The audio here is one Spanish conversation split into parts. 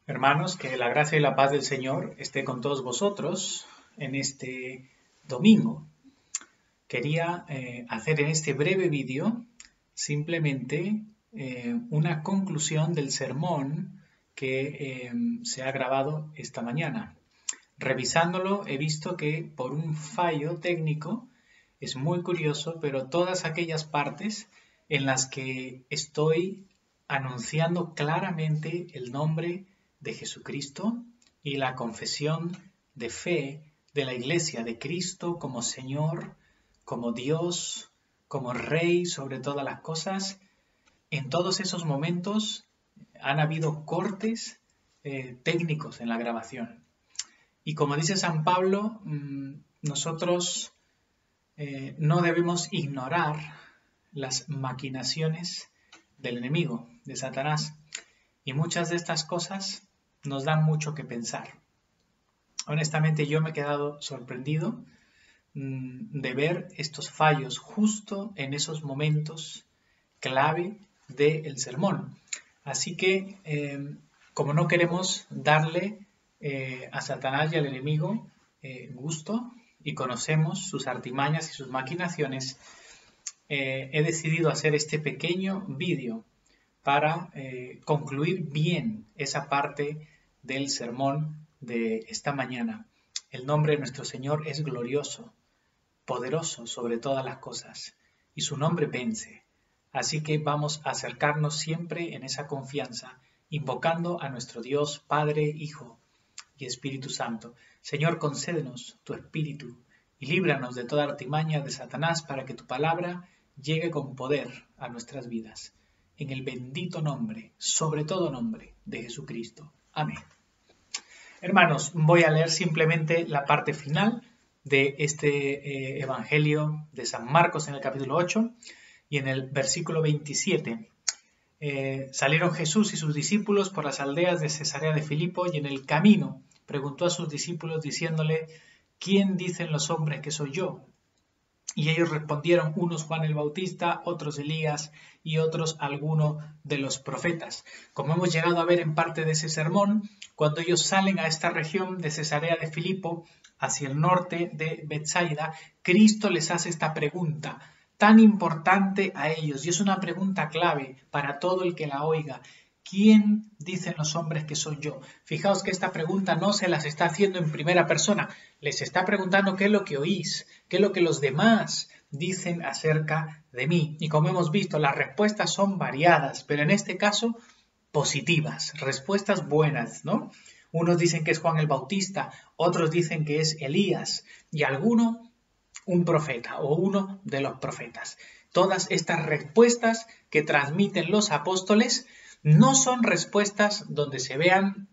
Hermanos, que la gracia y la paz del Señor esté con todos vosotros en este domingo. Quería hacer en este breve vídeo simplemente una conclusión del sermón que se ha grabado esta mañana. Revisándolo he visto que por un fallo técnico es muy curioso, pero todas aquellas partes en las que estoy anunciando claramente el nombre de Jesucristo y la confesión de fe de la Iglesia de Cristo como Señor, como Dios, como Rey sobre todas las cosas, en todos esos momentos han habido cortes técnicos en la grabación. Y como dice San Pablo, nosotros no debemos ignorar las maquinaciones del enemigo, de Satanás. Y muchas de estas cosas nos dan mucho que pensar. Honestamente, yo me he quedado sorprendido de ver estos fallos justo en esos momentos clave del sermón. Así que, como no queremos darle a Satanás y al enemigo gusto y conocemos sus artimañas y sus maquinaciones, he decidido hacer este pequeño vídeo para concluir bien esa parte del sermón de esta mañana. El nombre de nuestro Señor es glorioso, poderoso sobre todas las cosas, y su nombre vence. Así que vamos a acercarnos siempre en esa confianza, invocando a nuestro Dios, Padre, Hijo y Espíritu Santo. Señor, concédenos tu Espíritu y líbranos de toda artimaña de Satanás para que tu palabra llegue con poder a nuestras vidas. En el bendito nombre, sobre todo nombre, de Jesucristo. Amén. Hermanos, voy a leer simplemente la parte final de este Evangelio de San Marcos en el capítulo 8 y en el versículo 27. Salieron Jesús y sus discípulos por las aldeas de Cesarea de Filipo y en el camino preguntó a sus discípulos diciéndole: ¿quién dicen los hombres que soy yo? Y ellos respondieron, unos Juan el Bautista, otros Elías y otros alguno de los profetas. Como hemos llegado a ver en parte de ese sermón, cuando ellos salen a esta región de Cesarea de Filipo, hacia el norte de Betsaida, Cristo les hace esta pregunta tan importante a ellos, y es una pregunta clave para todo el que la oiga. ¿Quién dicen los hombres que soy yo? Fijaos que esta pregunta no se las está haciendo en primera persona, les está preguntando qué es lo que oís, qué es lo que los demás dicen acerca de mí. Y como hemos visto, las respuestas son variadas, pero en este caso positivas, respuestas buenas, ¿no? Unos dicen que es Juan el Bautista, otros dicen que es Elías y alguno un profeta o uno de los profetas. Todas estas respuestas que transmiten los apóstoles no son respuestas donde se vean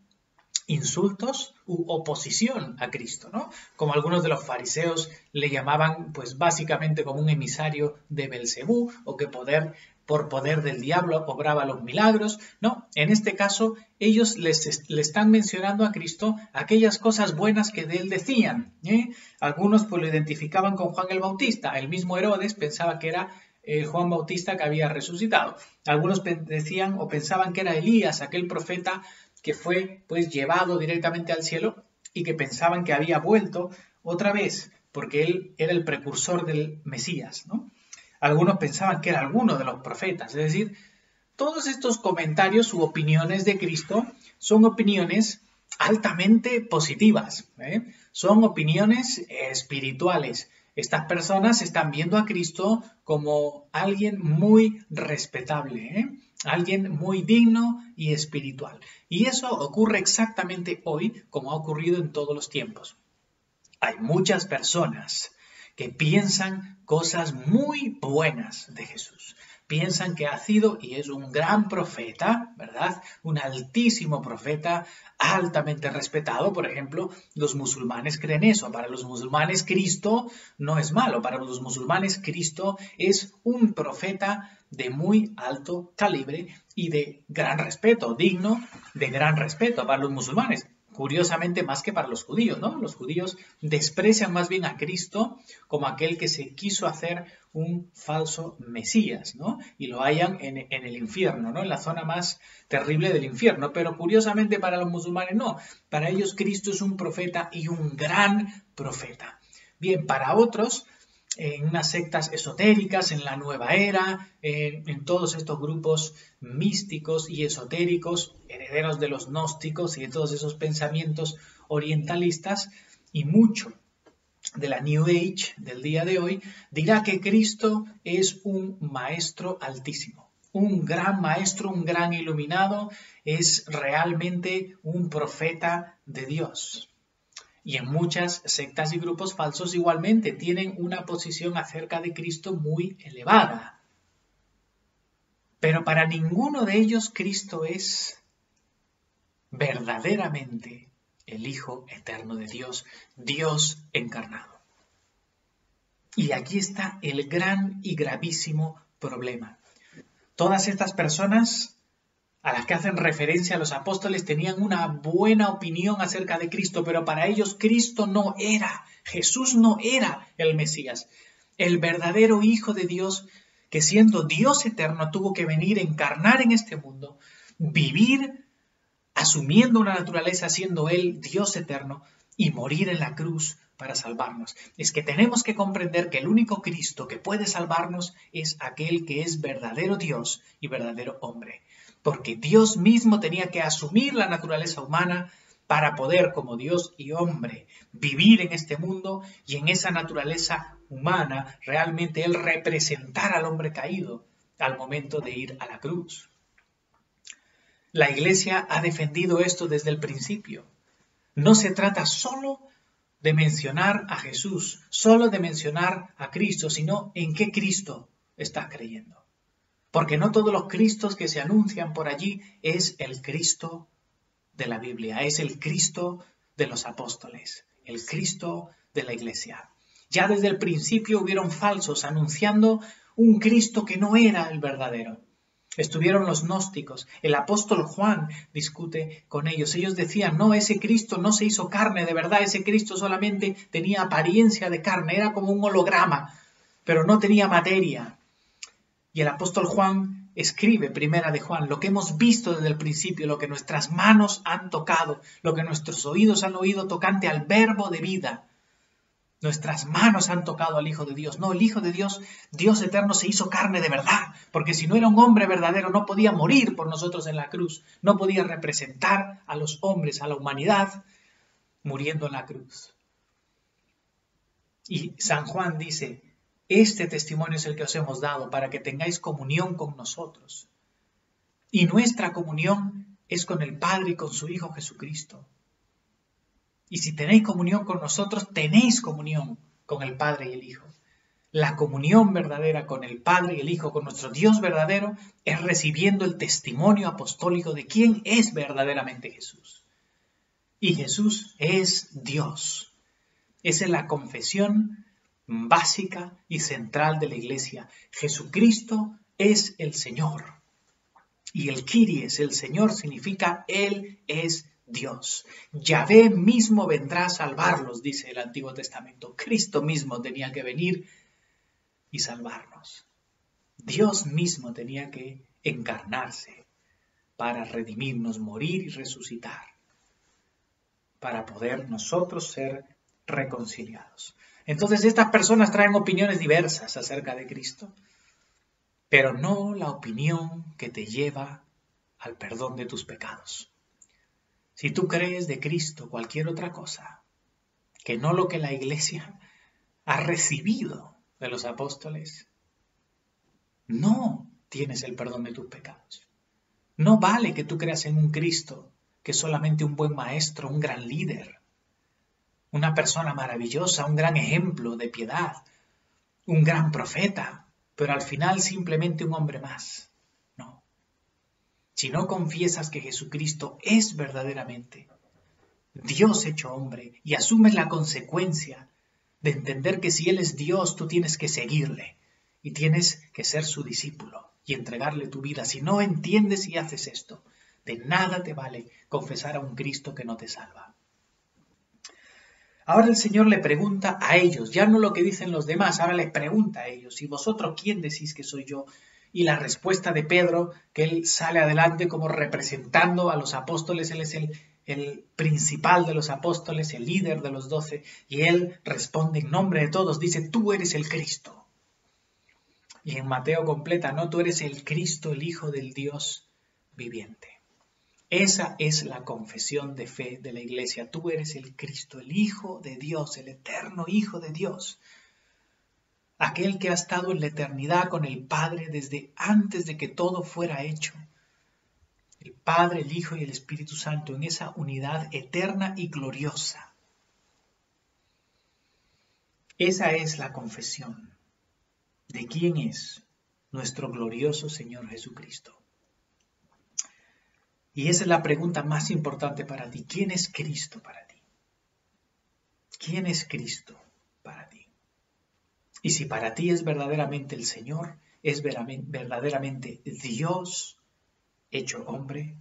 insultos u oposición a Cristo, ¿no? Como algunos de los fariseos le llamaban, pues básicamente como un emisario de Belcebú o que por poder del diablo obraba los milagros, ¿no? En este caso, ellos le están mencionando a Cristo aquellas cosas buenas que de él decían, ¿eh? Algunos pues lo identificaban con Juan el Bautista, el mismo Herodes pensaba que era Juan Bautista que había resucitado. Algunos decían o pensaban que era Elías, aquel profeta que fue pues llevado directamente al cielo y que pensaban que había vuelto otra vez porque él era el precursor del Mesías, ¿no? Algunos pensaban que era alguno de los profetas. Es decir, todos estos comentarios u opiniones de Cristo son opiniones altamente positivas, ¿eh? Son opiniones espirituales. Estas personas están viendo a Cristo como alguien muy respetable, ¿eh? Alguien muy digno y espiritual. Y eso ocurre exactamente hoy como ha ocurrido en todos los tiempos. Hay muchas personas que piensan cosas muy buenas de Jesús. Piensan que ha sido y es un gran profeta, ¿verdad? Un altísimo profeta, altamente respetado. Por ejemplo, los musulmanes creen eso. Para los musulmanes Cristo no es malo. Para los musulmanes Cristo es un profeta de muy alto calibre y de gran respeto, digno de gran respeto para los musulmanes. Curiosamente, más que para los judíos, ¿no? Los judíos desprecian más bien a Cristo como aquel que se quiso hacer un falso Mesías, ¿no? Y lo hallan en el infierno, ¿no? En la zona más terrible del infierno. Pero curiosamente para los musulmanes no. Para ellos Cristo es un profeta y un gran profeta. Bien, para otros, en unas sectas esotéricas, en la nueva era, en todos estos grupos místicos y esotéricos, herederos de los gnósticos y de todos esos pensamientos orientalistas, y mucho de la New Age del día de hoy, dirá que Cristo es un maestro altísimo, un gran maestro, un gran iluminado, es realmente un profeta de Dios. Y en muchas sectas y grupos falsos igualmente tienen una posición acerca de Cristo muy elevada. Pero para ninguno de ellos Cristo es verdaderamente el Hijo eterno de Dios, Dios encarnado. Y aquí está el gran y gravísimo problema. Todas estas personas a las que hacen referencia a los apóstoles tenían una buena opinión acerca de Cristo, pero para ellos Cristo no era, Jesús no era el Mesías, el verdadero Hijo de Dios que siendo Dios eterno tuvo que venir a encarnar en este mundo, vivir asumiendo una naturaleza siendo Él Dios eterno y morir en la cruz para salvarnos. Es que tenemos que comprender que el único Cristo que puede salvarnos es aquel que es verdadero Dios y verdadero hombre. Porque Dios mismo tenía que asumir la naturaleza humana para poder, como Dios y hombre, vivir en este mundo y en esa naturaleza humana realmente Él representar al hombre caído al momento de ir a la cruz. La Iglesia ha defendido esto desde el principio. No se trata solo de mencionar a Jesús, solo de mencionar a Cristo, sino en qué Cristo estás creyendo. Porque no todos los Cristos que se anuncian por allí es el Cristo de la Biblia, es el Cristo de los apóstoles, el Cristo de la Iglesia. Ya desde el principio hubieron falsos anunciando un Cristo que no era el verdadero. Estuvieron los gnósticos, el apóstol Juan discute con ellos. Ellos decían, no, ese Cristo no se hizo carne, de verdad, ese Cristo solamente tenía apariencia de carne, era como un holograma, pero no tenía materia. Y el apóstol Juan escribe, primera de Juan, lo que hemos visto desde el principio, lo que nuestras manos han tocado, lo que nuestros oídos han oído tocante al verbo de vida. Nuestras manos han tocado al Hijo de Dios. No, el Hijo de Dios, Dios eterno, se hizo carne de verdad, porque si no era un hombre verdadero no podía morir por nosotros en la cruz, no podía representar a los hombres, a la humanidad, muriendo en la cruz. Y San Juan dice, este testimonio es el que os hemos dado para que tengáis comunión con nosotros. Y nuestra comunión es con el Padre y con su Hijo Jesucristo. Y si tenéis comunión con nosotros, tenéis comunión con el Padre y el Hijo. La comunión verdadera con el Padre y el Hijo, con nuestro Dios verdadero, es recibiendo el testimonio apostólico de quién es verdaderamente Jesús. Y Jesús es Dios. Esa es la confesión básica y central de la Iglesia. Jesucristo es el Señor. Y el Kyries, el Señor, significa Él es Dios. Yahvé mismo vendrá a salvarlos, dice el Antiguo Testamento. Cristo mismo tenía que venir y salvarnos. Dios mismo tenía que encarnarse para redimirnos, morir y resucitar, para poder nosotros ser reconciliados. Entonces estas personas traen opiniones diversas acerca de Cristo, pero no la opinión que te lleva al perdón de tus pecados. Si tú crees de Cristo cualquier otra cosa, que no lo que la Iglesia ha recibido de los apóstoles, no tienes el perdón de tus pecados. No vale que tú creas en un Cristo que es solamente un buen maestro, un gran líder, una persona maravillosa, un gran ejemplo de piedad, un gran profeta, pero al final simplemente un hombre más. No. Si no confiesas que Jesucristo es verdaderamente Dios hecho hombre y asumes la consecuencia de entender que si Él es Dios, tú tienes que seguirle y tienes que ser su discípulo y entregarle tu vida. Si no entiendes y haces esto, de nada te vale confesar a un Cristo que no te salva. Ahora el Señor le pregunta a ellos, ya no lo que dicen los demás, ahora les pregunta a ellos, ¿y vosotros quién decís que soy yo? Y la respuesta de Pedro, que él sale adelante como representando a los apóstoles, él es el principal de los apóstoles, el líder de los 12, y él responde en nombre de todos, dice, tú eres el Cristo. Y en Mateo completa, no, tú eres el Cristo, el Hijo del Dios viviente. Esa es la confesión de fe de la Iglesia. Tú eres el Cristo, el Hijo de Dios, el eterno Hijo de Dios. Aquel que ha estado en la eternidad con el Padre desde antes de que todo fuera hecho. El Padre, el Hijo y el Espíritu Santo en esa unidad eterna y gloriosa. Esa es la confesión de quién es nuestro glorioso Señor Jesucristo. Y esa es la pregunta más importante para ti. ¿Quién es Cristo para ti? ¿Quién es Cristo para ti? Y si para ti es verdaderamente el Señor, es verdaderamente Dios hecho hombre,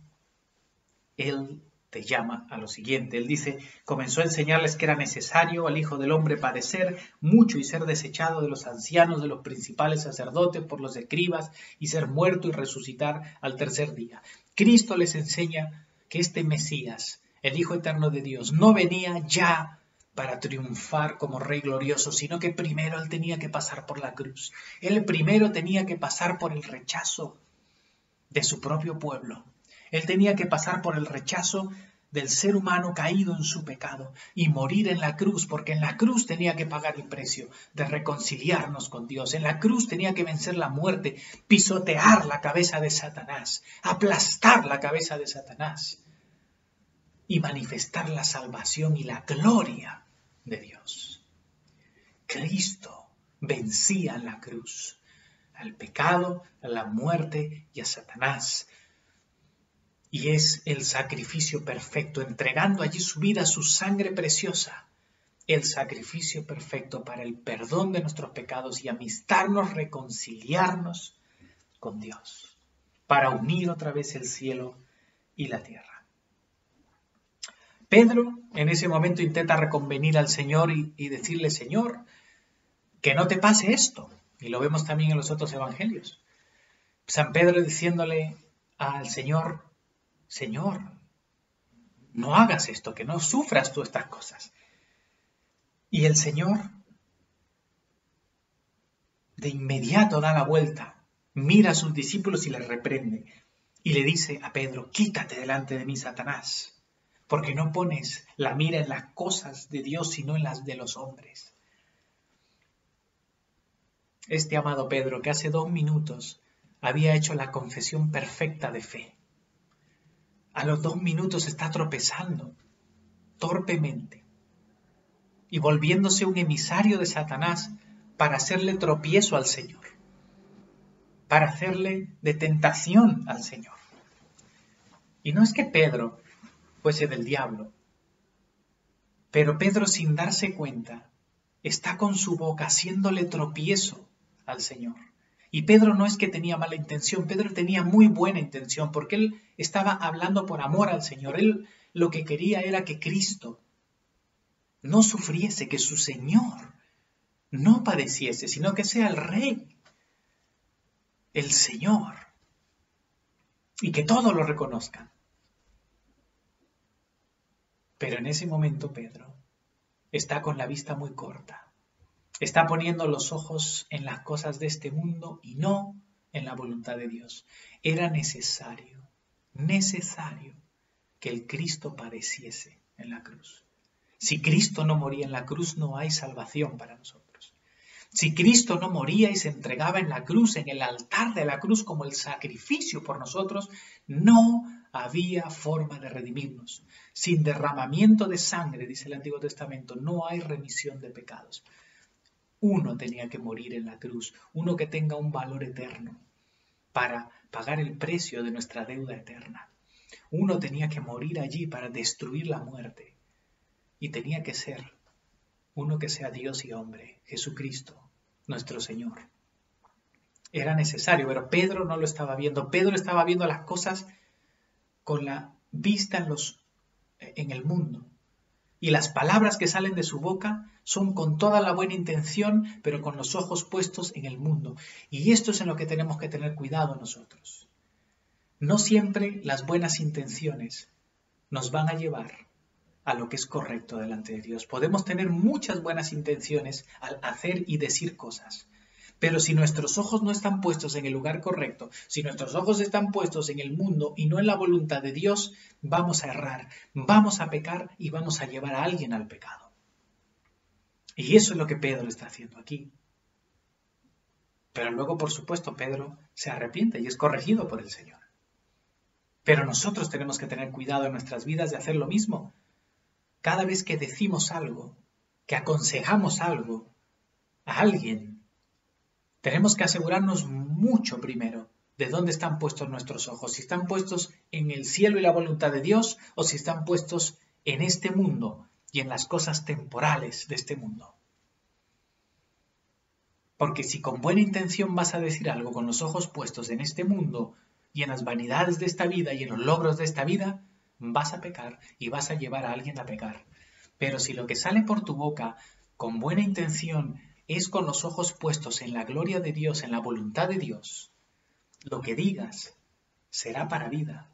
Él te llama a lo siguiente. Él dice, comenzó a enseñarles que era necesario al Hijo del Hombre padecer mucho y ser desechado de los ancianos, de los principales sacerdotes, por los escribas, y ser muerto y resucitar al tercer día. Cristo les enseña que este Mesías, el Hijo eterno de Dios, no venía ya para triunfar como Rey glorioso, sino que primero Él tenía que pasar por la cruz. Él primero tenía que pasar por el rechazo de su propio pueblo. Él tenía que pasar por el rechazo del ser humano caído en su pecado y morir en la cruz, porque en la cruz tenía que pagar el precio de reconciliarnos con Dios. En la cruz tenía que vencer la muerte, pisotear la cabeza de Satanás, aplastar la cabeza de Satanás y manifestar la salvación y la gloria de Dios. Cristo vencía en la cruz al pecado, a la muerte y a Satanás. Y es el sacrificio perfecto, entregando allí su vida, su sangre preciosa, el sacrificio perfecto para el perdón de nuestros pecados y amistarnos, reconciliarnos con Dios, para unir otra vez el cielo y la tierra. Pedro en ese momento intenta reconvenir al Señor y decirle, Señor, que no te pase esto. Y lo vemos también en los otros evangelios. San Pedro diciéndole al Señor, Señor, no hagas esto, que no sufras tú estas cosas. Y el Señor de inmediato da la vuelta, mira a sus discípulos y les reprende. Y le dice a Pedro, quítate delante de mí, Satanás, porque no pones la mira en las cosas de Dios, sino en las de los hombres. Este amado Pedro, que hace 2 minutos había hecho la confesión perfecta de fe, a los 2 minutos está tropezando torpemente y volviéndose un emisario de Satanás para hacerle tropiezo al Señor, para hacerle de tentación al Señor. Y no es que Pedro fuese del diablo, pero Pedro, sin darse cuenta, está con su boca haciéndole tropiezo al Señor. Y Pedro no es que tenía mala intención, Pedro tenía muy buena intención, porque él estaba hablando por amor al Señor. Él lo que quería era que Cristo no sufriese, que su Señor no padeciese, sino que sea el Rey, el Señor, y que todos lo reconozcan. Pero en ese momento Pedro está con la vista muy corta. Está poniendo los ojos en las cosas de este mundo y no en la voluntad de Dios. Era necesario que el Cristo padeciese en la cruz. Si Cristo no moría en la cruz, no hay salvación para nosotros. Si Cristo no moría y se entregaba en la cruz, en el altar de la cruz como el sacrificio por nosotros, no había forma de redimirnos. Sin derramamiento de sangre, dice el Antiguo Testamento, no hay remisión de pecados. Uno tenía que morir en la cruz, uno que tenga un valor eterno para pagar el precio de nuestra deuda eterna. Uno tenía que morir allí para destruir la muerte y tenía que ser uno que sea Dios y hombre, Jesucristo, nuestro Señor. Era necesario, pero Pedro no lo estaba viendo. Pedro estaba viendo las cosas con la vista en el mundo. Y las palabras que salen de su boca son con toda la buena intención, pero con los ojos puestos en el mundo. Y esto es en lo que tenemos que tener cuidado nosotros. No siempre las buenas intenciones nos van a llevar a lo que es correcto delante de Dios. Podemos tener muchas buenas intenciones al hacer y decir cosas, pero si nuestros ojos no están puestos en el lugar correcto, si nuestros ojos están puestos en el mundo y no en la voluntad de Dios, vamos a errar, vamos a pecar y vamos a llevar a alguien al pecado. Y eso es lo que Pedro está haciendo aquí. Pero luego, por supuesto, Pedro se arrepiente y es corregido por el Señor. Pero nosotros tenemos que tener cuidado en nuestras vidas de hacer lo mismo. Cada vez que decimos algo, que aconsejamos algo a alguien, tenemos que asegurarnos mucho primero de dónde están puestos nuestros ojos, si están puestos en el cielo y la voluntad de Dios o si están puestos en este mundo y en las cosas temporales de este mundo. Porque si con buena intención vas a decir algo con los ojos puestos en este mundo y en las vanidades de esta vida y en los logros de esta vida, vas a pecar y vas a llevar a alguien a pecar. Pero si lo que sale por tu boca con buena intención es con los ojos puestos en la gloria de Dios, en la voluntad de Dios, lo que digas será para vida,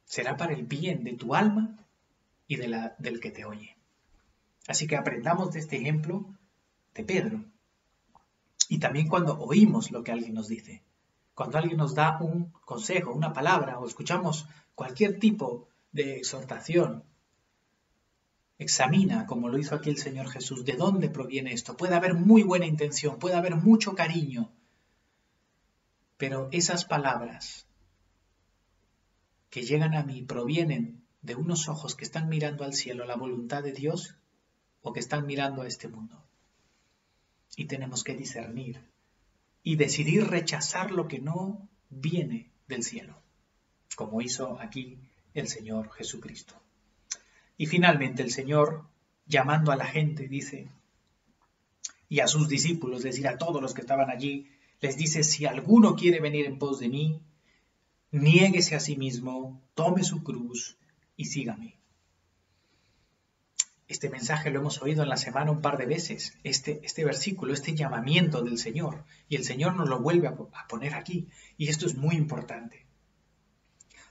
será para el bien de tu alma y del que te oye. Así que aprendamos de este ejemplo de Pedro. Y también cuando oímos lo que alguien nos dice, cuando alguien nos da un consejo, una palabra, o escuchamos cualquier tipo de exhortación, examina, como lo hizo aquí el Señor Jesús, de dónde proviene esto. Puede haber muy buena intención, puede haber mucho cariño, pero esas palabras que llegan a mí provienen de unos ojos que están mirando al cielo, la voluntad de Dios, o que están mirando a este mundo. Y tenemos que discernir y decidir rechazar lo que no viene del cielo, como hizo aquí el Señor Jesucristo. Y finalmente el Señor, llamando a la gente, dice, y a sus discípulos, es decir, a todos los que estaban allí, les dice, si alguno quiere venir en pos de mí, niéguese a sí mismo, tome su cruz y sígame. Este mensaje lo hemos oído en la semana un par de veces, este versículo, este llamamiento del Señor, y el Señor nos lo vuelve a poner aquí, y esto es muy importante.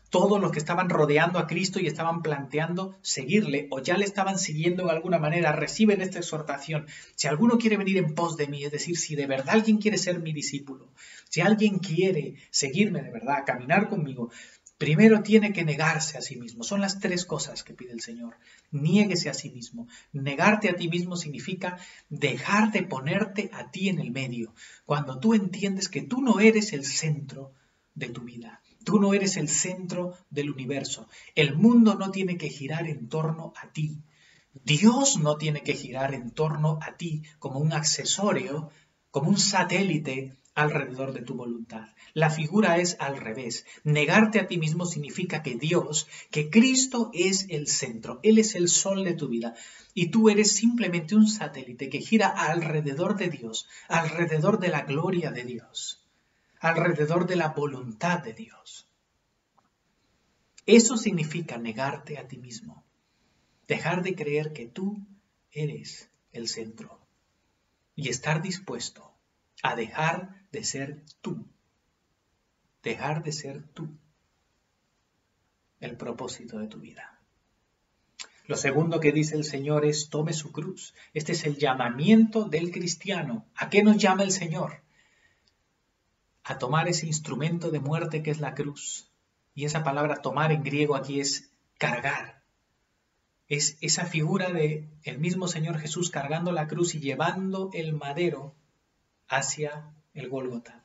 Todos los que estaban rodeando a Cristo y estaban planteando seguirle o ya le estaban siguiendo de alguna manera, reciben esta exhortación. Si alguno quiere venir en pos de mí, es decir, si de verdad alguien quiere ser mi discípulo, si alguien quiere seguirme de verdad, caminar conmigo, primero tiene que negarse a sí mismo. Son las tres cosas que pide el Señor. Niéguese a sí mismo. Negarte a ti mismo significa dejar de ponerte a ti en el medio. Cuando tú entiendes que tú no eres el centro de tu vida. Tú no eres el centro del universo. El mundo no tiene que girar en torno a ti. Dios no tiene que girar en torno a ti como un accesorio, como un satélite alrededor de tu voluntad. La figura es al revés. Negarte a ti mismo significa que Dios, que Cristo es el centro. Él es el sol de tu vida. Y tú eres simplemente un satélite que gira alrededor de Dios, alrededor de la gloria de Dios, alrededor de la voluntad de Dios. Eso significa negarte a ti mismo. Dejar de creer que tú eres el centro y estar dispuesto a dejar de ser tú. Dejar de ser tú el propósito de tu vida. Lo segundo que dice el Señor es tome su cruz. Este es el llamamiento del cristiano. ¿A qué nos llama el Señor? A tomar ese instrumento de muerte que es la cruz. Y esa palabra tomar en griego aquí es cargar. Es esa figura de el mismo Señor Jesús cargando la cruz y llevando el madero hacia el Gólgota.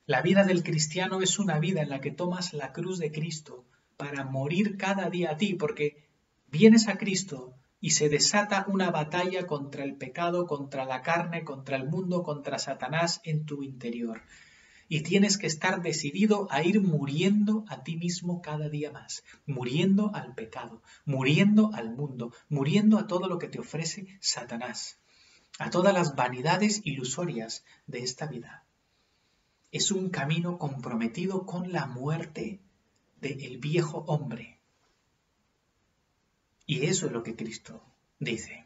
La vida del cristiano es una vida en la que tomas la cruz de Cristo para morir cada día a ti, porque vienes a Cristo y se desata una batalla contra el pecado, contra la carne, contra el mundo, contra Satanás en tu interior. Y tienes que estar decidido a ir muriendo a ti mismo cada día más, muriendo al pecado, muriendo al mundo, muriendo a todo lo que te ofrece Satanás, a todas las vanidades ilusorias de esta vida. Es un camino comprometido con la muerte del viejo hombre. Y eso es lo que Cristo dice,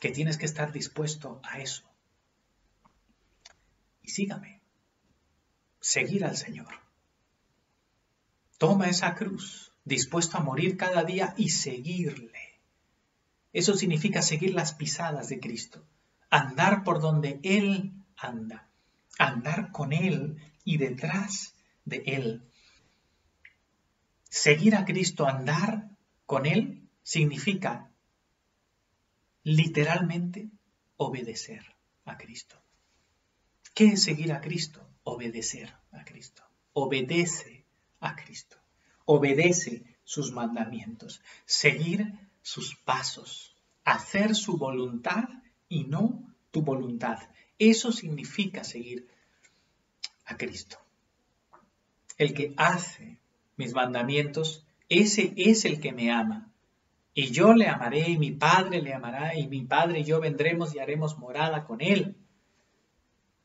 que tienes que estar dispuesto a eso. Y sígame, seguir al Señor. Toma esa cruz, dispuesto a morir cada día y seguirle. Eso significa seguir las pisadas de Cristo, andar por donde Él anda, andar con Él y detrás de Él. Seguir a Cristo, andar con Él, significa literalmente obedecer a Cristo. ¿Qué es seguir a Cristo? Obedecer a Cristo. Obedece a Cristo. Obedece sus mandamientos. Seguir sus pasos. Hacer su voluntad y no tu voluntad. Eso significa seguir a Cristo. El que hace mis mandamientos, ese es el que me ama. Y yo le amaré, y mi Padre le amará, y mi Padre y yo vendremos y haremos morada con él.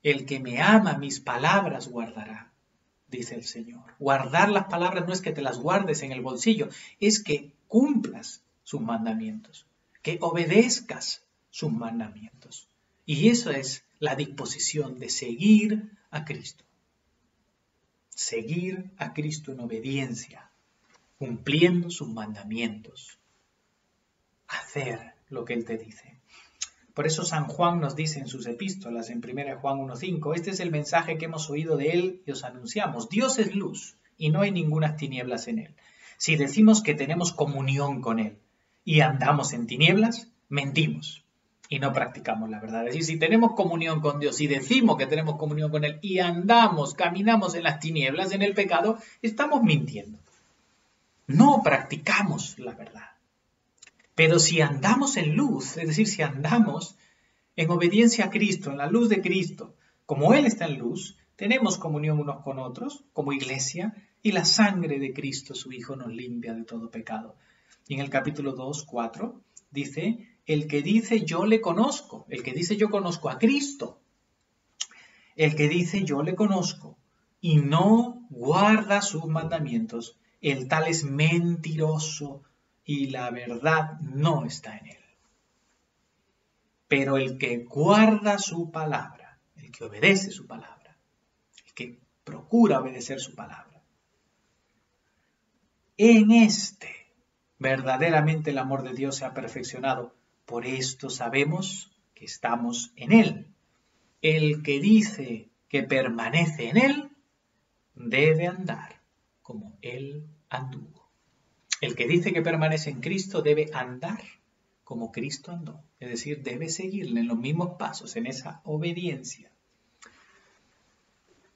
El que me ama, mis palabras guardará, dice el Señor. Guardar las palabras no es que te las guardes en el bolsillo, es que cumplas sus mandamientos, que obedezcas sus mandamientos. Y eso es la disposición de seguir a Cristo. Seguir a Cristo en obediencia, cumpliendo sus mandamientos. Hacer lo que Él te dice. Por eso San Juan nos dice en sus epístolas, en 1 Juan 1:5, este es el mensaje que hemos oído de Él y os anunciamos. Dios es luz y no hay ninguna tinieblas en Él. Si decimos que tenemos comunión con Él y andamos en tinieblas, mentimos y no practicamos la verdad. Es decir, si tenemos comunión con Dios y decimos que tenemos comunión con Él y andamos, caminamos en las tinieblas, en el pecado, estamos mintiendo. No practicamos la verdad. Pero si andamos en luz, es decir, si andamos en obediencia a Cristo, en la luz de Cristo, como Él está en luz, tenemos comunión unos con otros, como iglesia, y la sangre de Cristo, su Hijo, nos limpia de todo pecado. Y en el capítulo 2:4 dice, el que dice yo le conozco, el que dice yo conozco a Cristo, el que dice yo le conozco y no guarda sus mandamientos, el tal es mentiroso, y la verdad no está en él. Pero el que guarda su palabra, el que obedece su palabra, el que procura obedecer su palabra, en este verdaderamente el amor de Dios se ha perfeccionado. Por esto sabemos que estamos en él. El que dice que permanece en él, debe andar como él anduvo. El que dice que permanece en Cristo debe andar como Cristo andó. Es decir, debe seguirle en los mismos pasos, en esa obediencia.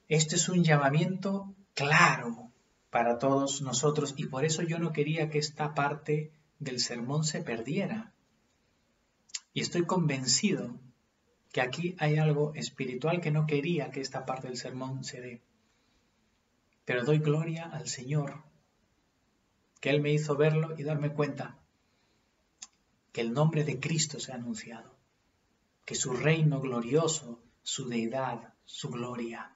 Este es un llamamiento claro para todos nosotros y por eso yo no quería que esta parte del sermón se perdiera. Y estoy convencido que aquí hay algo espiritual que no quería que esta parte del sermón se dé. Pero doy gloria al Señor, que Él me hizo verlo y darme cuenta que el nombre de Cristo se ha anunciado, que su reino glorioso, su deidad, su gloria,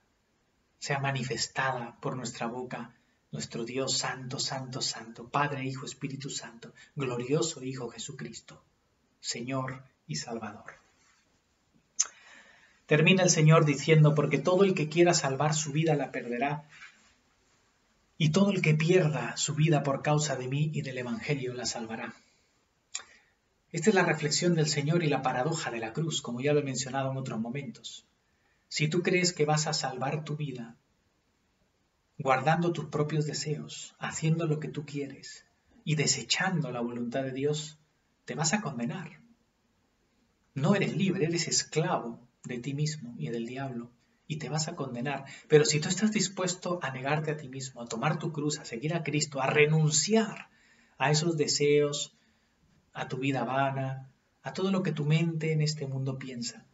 sea manifestada por nuestra boca, nuestro Dios santo, santo, santo, Padre, Hijo, Espíritu Santo, glorioso Hijo Jesucristo, Señor y Salvador. Termina el Señor diciendo, porque todo el que quiera salvar su vida la perderá, y todo el que pierda su vida por causa de mí y del Evangelio la salvará. Esta es la reflexión del Señor y la paradoja de la cruz, como ya lo he mencionado en otros momentos. Si tú crees que vas a salvar tu vida, guardando tus propios deseos, haciendo lo que tú quieres y desechando la voluntad de Dios, te vas a condenar. No eres libre, eres esclavo de ti mismo y del diablo. Y te vas a condenar. Pero si tú estás dispuesto a negarte a ti mismo, a tomar tu cruz, a seguir a Cristo, a renunciar a esos deseos, a tu vida vana, a todo lo que tu mente en este mundo piensa.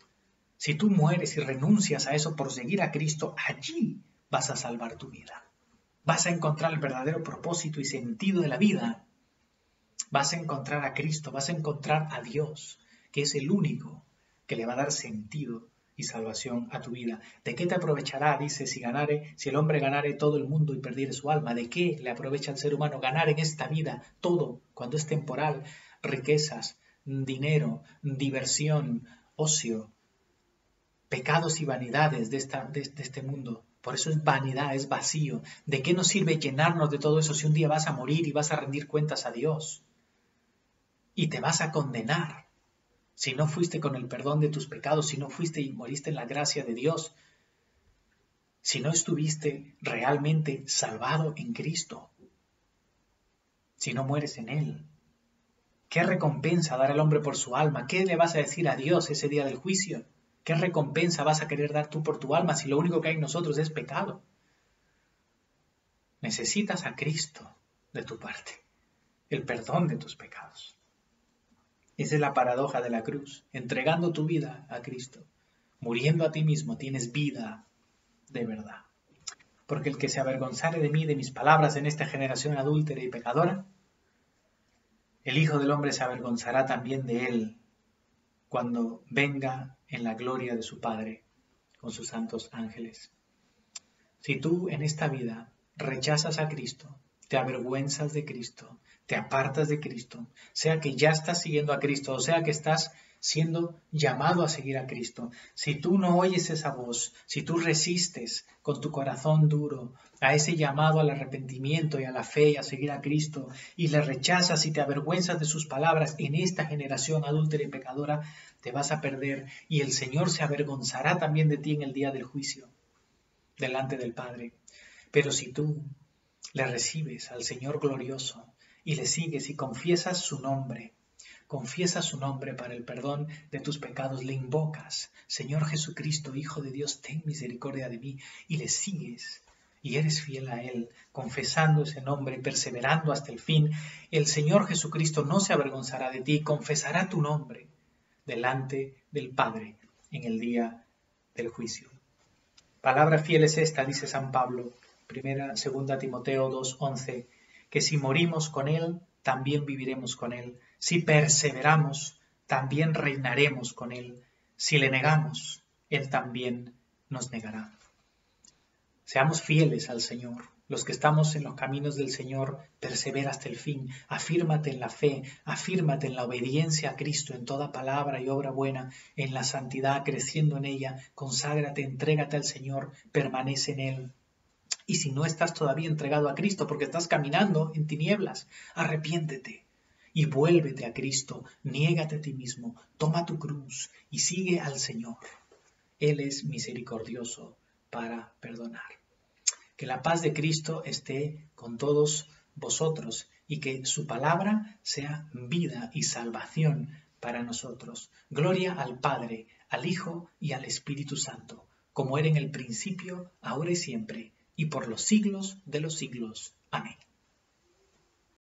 Si tú mueres y renuncias a eso por seguir a Cristo, allí vas a salvar tu vida. Vas a encontrar el verdadero propósito y sentido de la vida. Vas a encontrar a Cristo, vas a encontrar a Dios, que es el único que le va a dar sentido y salvación a tu vida. ¿De qué te aprovechará, dice, si el hombre ganare todo el mundo y perdiere su alma? ¿De qué le aprovecha al ser humano ganar en esta vida todo cuando es temporal? Riquezas, dinero, diversión, ocio, pecados y vanidades de este mundo. Por eso es vanidad, es vacío. ¿De qué nos sirve llenarnos de todo eso si un día vas a morir y vas a rendir cuentas a Dios? Y te vas a condenar. Si no fuiste con el perdón de tus pecados, si no fuiste y moriste en la gracia de Dios, si no estuviste realmente salvado en Cristo, si no mueres en Él, ¿qué recompensa dar al hombre por su alma? ¿Qué le vas a decir a Dios ese día del juicio? ¿Qué recompensa vas a querer dar tú por tu alma si lo único que hay en nosotros es pecado? Necesitas a Cristo de tu parte, el perdón de tus pecados. Esa es la paradoja de la cruz. Entregando tu vida a Cristo, muriendo a ti mismo, tienes vida de verdad. Porque el que se avergonzare de mí, de mis palabras en esta generación adúltera y pecadora, el Hijo del Hombre se avergonzará también de él cuando venga en la gloria de su Padre con sus santos ángeles. Si tú en esta vida rechazas a Cristo, te avergüenzas de Cristo, te apartas de Cristo, sea que ya estás siguiendo a Cristo o sea que estás siendo llamado a seguir a Cristo, si tú no oyes esa voz, si tú resistes con tu corazón duro a ese llamado al arrepentimiento y a la fe y a seguir a Cristo y le rechazas y te avergüenzas de sus palabras en esta generación adúltera y pecadora, te vas a perder y el Señor se avergonzará también de ti en el día del juicio, delante del Padre. Pero si tú le recibes al Señor glorioso y le sigues y confiesas su nombre para el perdón de tus pecados, le invocas, Señor Jesucristo, Hijo de Dios, ten misericordia de mí, y le sigues y eres fiel a Él, confesando ese nombre, perseverando hasta el fin, el Señor Jesucristo no se avergonzará de ti, confesará tu nombre delante del Padre en el día del juicio. Palabra fiel es esta, dice San Pablo, 2 Timoteo 2:11, que si morimos con Él, también viviremos con Él. Si perseveramos, también reinaremos con Él. Si le negamos, Él también nos negará. Seamos fieles al Señor. Los que estamos en los caminos del Señor, persevera hasta el fin. Afírmate en la fe, afírmate en la obediencia a Cristo, en toda palabra y obra buena, en la santidad, creciendo en ella. Conságrate, entrégate al Señor, permanece en Él. Y si no estás todavía entregado a Cristo porque estás caminando en tinieblas, arrepiéntete y vuélvete a Cristo, niégate a ti mismo, toma tu cruz y sigue al Señor. Él es misericordioso para perdonar. Que la paz de Cristo esté con todos vosotros y que su palabra sea vida y salvación para nosotros. Gloria al Padre, al Hijo y al Espíritu Santo, como era en el principio, ahora y siempre, y por los siglos de los siglos. Amén.